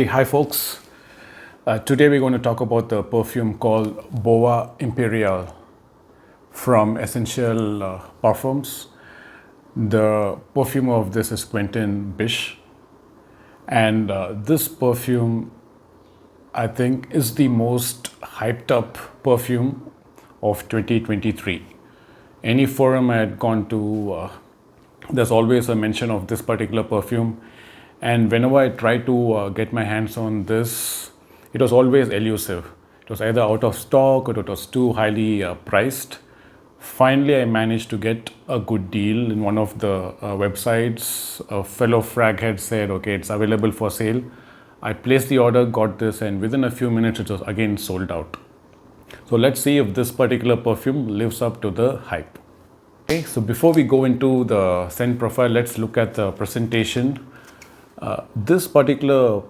Okay, hi folks. Today we're going to talk about the perfume called Bois Imperial from Essential Parfums. The perfume of this is Quentin Bish, and this perfume I think is the most hyped up perfume of 2023. Any forum I had gone to, there's always a mention of this particular perfume, and whenever I tried to get my hands on this, it was always elusive. It was either out of stock or it was too highly priced. Finally, I managed to get a good deal in one of the websites. A fellow frag had said, okay, it's available for sale. I placed the order, got this, and within a few minutes it was again sold out. So let's see if this particular perfume lives up to the hype. Okay, so before we go into the scent profile, let's look at the presentation. This particular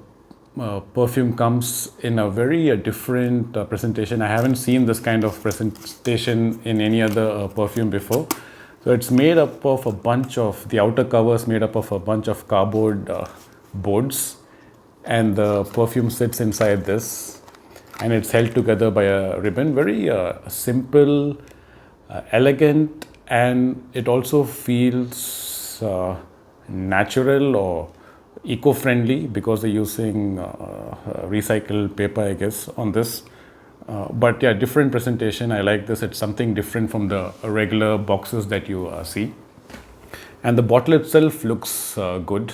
perfume comes in a very different presentation. I haven't seen this kind of presentation in any other perfume before. So it's made up of a bunch of, the outer cover is made up of a bunch of cardboard boards, and the perfume sits inside this, and it's held together by a ribbon. Very simple, elegant, and it also feels natural or eco-friendly because they're using recycled paper, I guess, on this. But yeah, different presentation. I like this. It's something different from the regular boxes that you see. And the bottle itself looks good.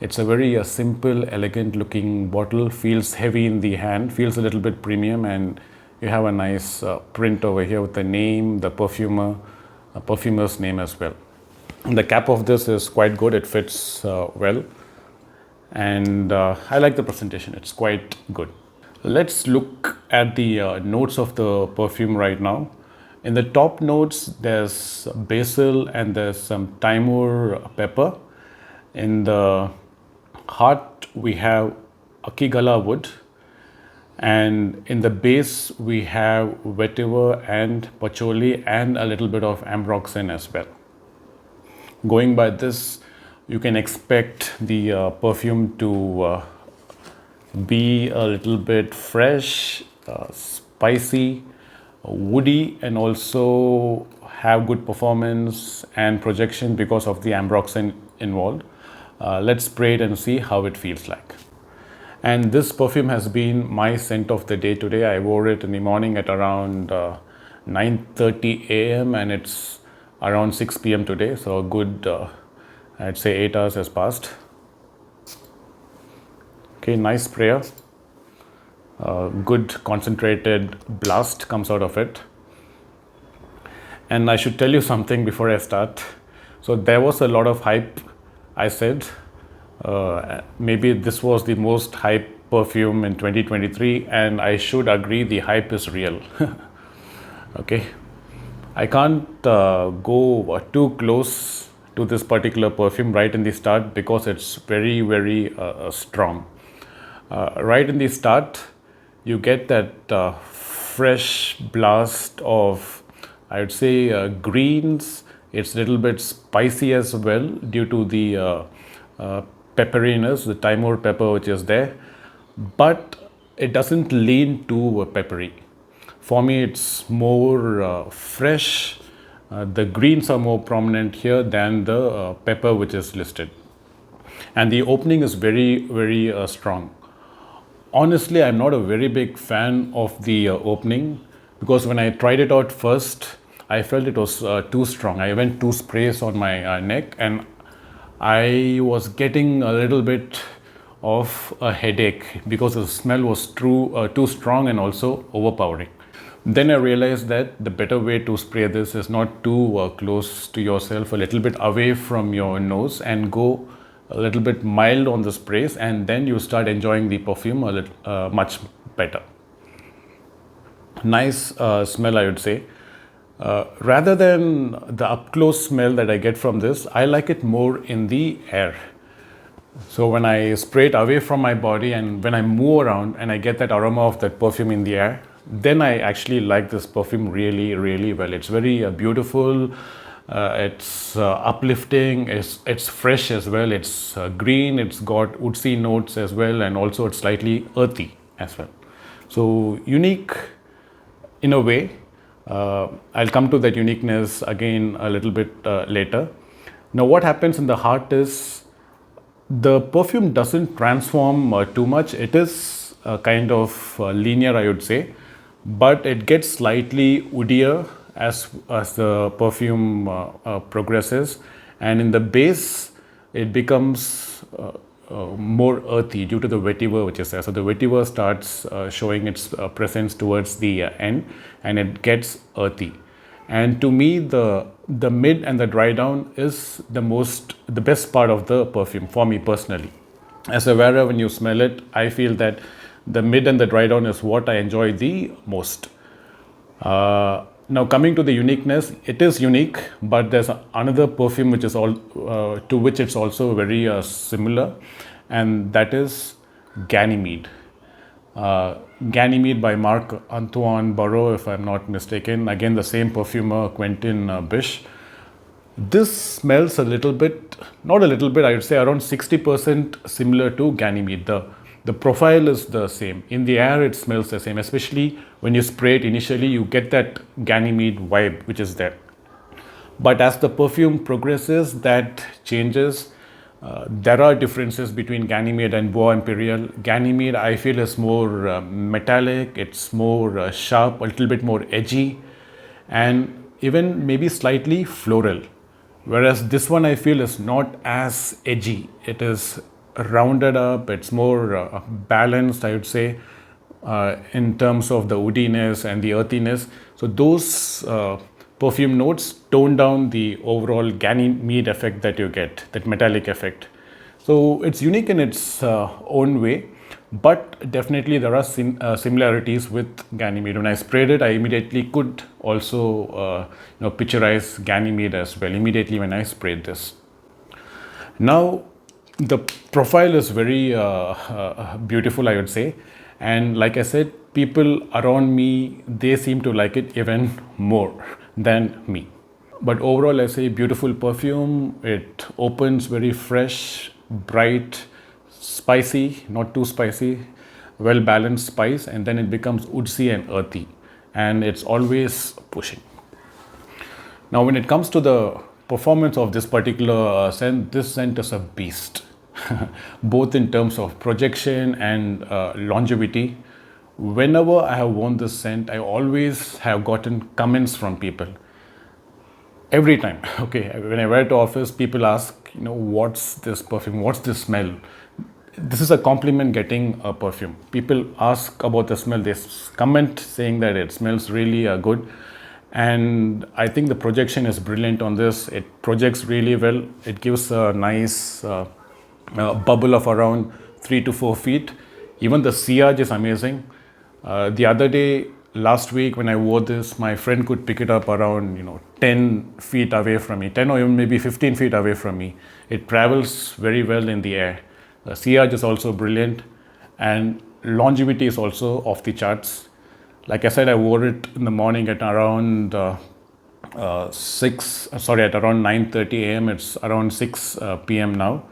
It's a very simple, elegant looking bottle. Feels heavy in the hand, feels a little bit premium, and you have a nice print over here with the name, the perfumer's name as well. And the cap of this is quite good. It fits well. And I like the presentation. It's quite good. Let's look at the notes of the perfume right now. In the top notes, there's basil and there's some Timur pepper. In the heart, we have akigala wood. And in the base, we have vetiver and patchouli and a little bit of ambroxan as well. Going by this, you can expect the perfume to be a little bit fresh, spicy, woody, and also have good performance and projection because of the ambroxan involved. Let's spray it and see how it feels like. And this perfume has been my scent of the day today. I wore it in the morning at around 9:30 a.m. and it's around 6 p.m. today, so a good I'd say 8 hours has passed. Okay, nice sprayer. Good concentrated blast comes out of it. And I should tell you something before I start. So there was a lot of hype, I said. Maybe this was the most hype perfume in 2023, and I should agree the hype is real. Okay. I can't go too close to this particular perfume right in the start because it's very, very strong. Right in the start, you get that fresh blast of, I would say, greens. It's a little bit spicy as well due to the pepperiness, the Timur pepper which is there, but it doesn't lean too peppery. For me, it's more fresh. The greens are more prominent here than the pepper which is listed. And the opening is very, very strong. Honestly, I'm not a very big fan of the opening because when I tried it out first, I felt it was too strong. I went 2 sprays on my neck and I was getting a little bit of a headache because the smell was too strong and also overpowering. Then I realized that the better way to spray this is not too close to yourself, a little bit away from your nose, and go a little bit mild on the sprays, and then you start enjoying the perfume a little, much better. Nice smell, I would say. Rather than the up-close smell that I get from this, I like it more in the air. So when I spray it away from my body and when I move around and I get that aroma of that perfume in the air, then I actually like this perfume really, really well. It's very beautiful. It's uplifting. It's fresh as well. It's green. It's got woodsy notes as well, and also it's slightly earthy as well. So unique in a way. I'll come to that uniqueness again a little bit later. Now, what happens in the heart is the perfume doesn't transform too much. It is kind of linear, I would say, but it gets slightly woodier as the perfume progresses, and in the base, it becomes more earthy due to the vetiver which is there. So the vetiver starts showing its presence towards the end, and it gets earthy. And to me, the mid and the dry down is the best part of the perfume for me personally. As a wearer, when you smell it, I feel that the mid and the dry down is what I enjoy the most. Now coming to the uniqueness, it is unique, but there's another perfume which is all to which it's also very similar, and that is Ganymede. Ganymede by Marc Antoine Barrault, if I'm not mistaken. Again, the same perfumer, Quentin Bisch. This smells a little bit, not a little bit, I would say around 60% similar to Ganymede. The profile is the same. In the air, it smells the same, especially when you spray it initially, you get that Ganymede vibe which is there. But as the perfume progresses, that changes. There are differences between Ganymede and Bois Imperial. Ganymede, I feel, is more metallic, it's more sharp, a little bit more edgy, and even maybe slightly floral. Whereas this one, I feel, is not as edgy. It is rounded up, it's more balanced, I would say, in terms of the woodiness and the earthiness. So those perfume notes tone down the overall Ganymede effect that you get, that metallic effect. So it's unique in its own way, but definitely there are similarities with Ganymede. When I sprayed it, I immediately could also picturize Ganymede as well immediately when I sprayed this. Now, the profile is very beautiful, I would say, and like I said, people around me, they seem to like it even more than me. But overall, I say beautiful perfume. It opens very fresh, bright, spicy, not too spicy, well balanced spice, and then it becomes woodsy and earthy, and it's always pushing. Now, when it comes to the performance of this particular scent, this scent is a beast, both in terms of projection and longevity. Whenever I have worn this scent, I always have gotten comments from people. Every time, okay, when I wear it to office, people ask, what's this perfume? What's this smell? This is a compliment getting a perfume. People ask about the smell, they comment saying that it smells really good. And I think the projection is brilliant on this. It projects really well. It gives a nice bubble of around 3 to 4 feet. Even the sillage is amazing. The other day, last week, when I wore this, my friend could pick it up around 10 feet away from me, 10 or even maybe 15 feet away from me. It travels very well in the air. The sillage is also brilliant, and longevity is also off the charts. Like I said, I wore it in the morning at around at around 9:30 a.m. It's around 6 p.m. now.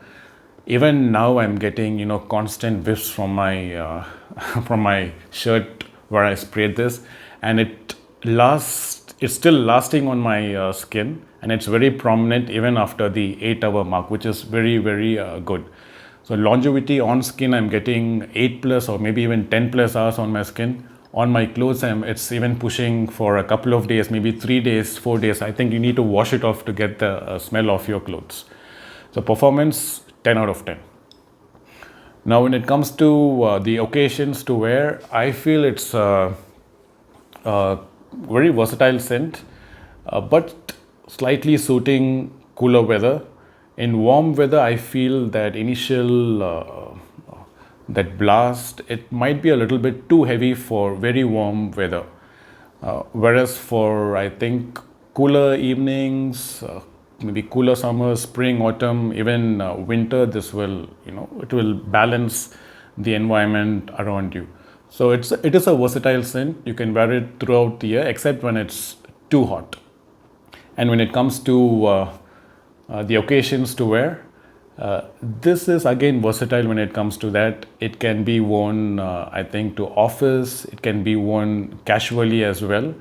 Even now, I'm getting constant whiffs from my from my shirt where I sprayed this, and it's still lasting on my skin, and it's very prominent even after the 8-hour mark, which is very, very good. So longevity on skin, I'm getting 8 plus or maybe even 10 plus hours on my skin. On my clothes, it's even pushing for a couple of days, maybe 3 days, 4 days. I think you need to wash it off to get the smell of your clothes. So performance, 10 out of 10. Now, when it comes to the occasions to wear, I feel it's a very versatile scent, but slightly suiting cooler weather. In warm weather, I feel that initial that blast, it might be a little bit too heavy for very warm weather. Whereas for, I think, cooler evenings, maybe cooler summer, spring, autumn, even winter, this will, it will balance the environment around you. So it is a versatile scent. You can wear it throughout the year, except when it's too hot. And when it comes to the occasions to wear, this is again versatile when it comes to that. It can be worn, I think, to office. It can be worn casually as well.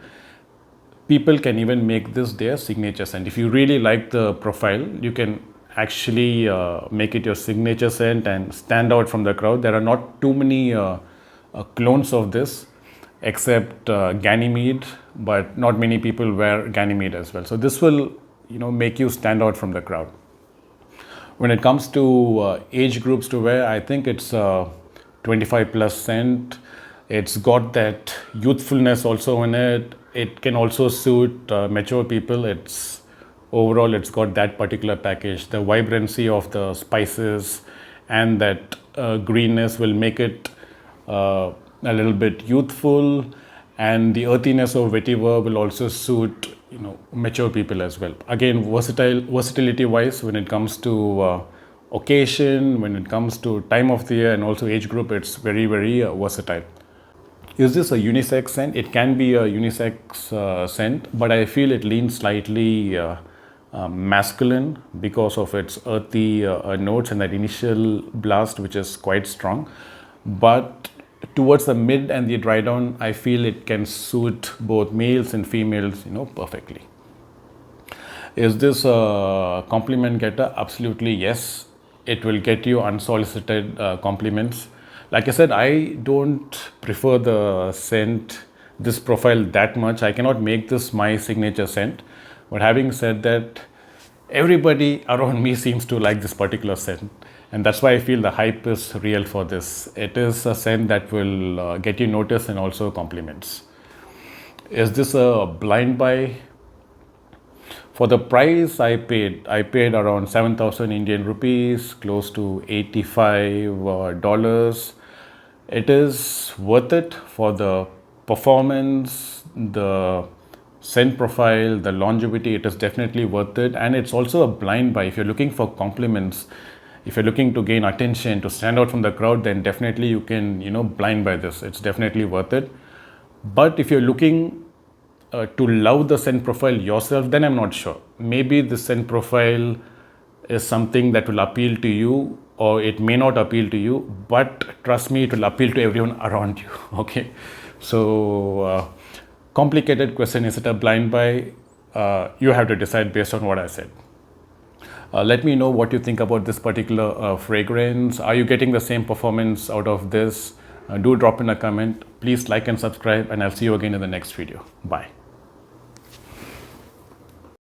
People can even make this their signature scent. If you really like the profile, you can actually make it your signature scent and stand out from the crowd. There are not too many clones of this except Ganymede, but not many people wear Ganymede as well. So this will, make you stand out from the crowd. When it comes to age groups to wear, I think it's 25 plus scent. It's got that youthfulness also in it. It can also suit mature people. It's got that particular package. The vibrancy of the spices and that greenness will make it a little bit youthful, and the earthiness of vetiver will also suit mature people as well. Again, versatility wise, when it comes to occasion, when it comes to time of the year, and also age group, it's very, very versatile. Is this a unisex scent? It can be a unisex scent, but I feel it leans slightly masculine because of its earthy notes and that initial blast, which is quite strong. But towards the mid and the dry down, I feel it can suit both males and females, perfectly. Is this a compliment getter? Absolutely yes. It will get you unsolicited compliments. Like I said, I don't prefer the scent, this profile that much. I cannot make this my signature scent. But having said that, everybody around me seems to like this particular scent. And that's why I feel the hype is real for this. It is a scent that will get you noticed and also compliments. Is this a blind buy? For the price I paid around 7,000 Indian rupees, close to $85. It is worth it for the performance, the scent profile, the longevity. It is definitely worth it. And it's also a blind buy. If you're looking for compliments, if you're looking to gain attention, to stand out from the crowd, then definitely you can, blind buy this. It's definitely worth it. But if you're looking to love the scent profile yourself, then I'm not sure. Maybe the scent profile is something that will appeal to you, or it may not appeal to you, but trust me, it will appeal to everyone around you. Okay. So, complicated question. Is it a blind buy? You have to decide based on what I said. Let me know what you think about this particular fragrance. Are you getting the same performance out of this? Do drop in a comment. Please like and subscribe, and I'll see you again in the next video. Bye.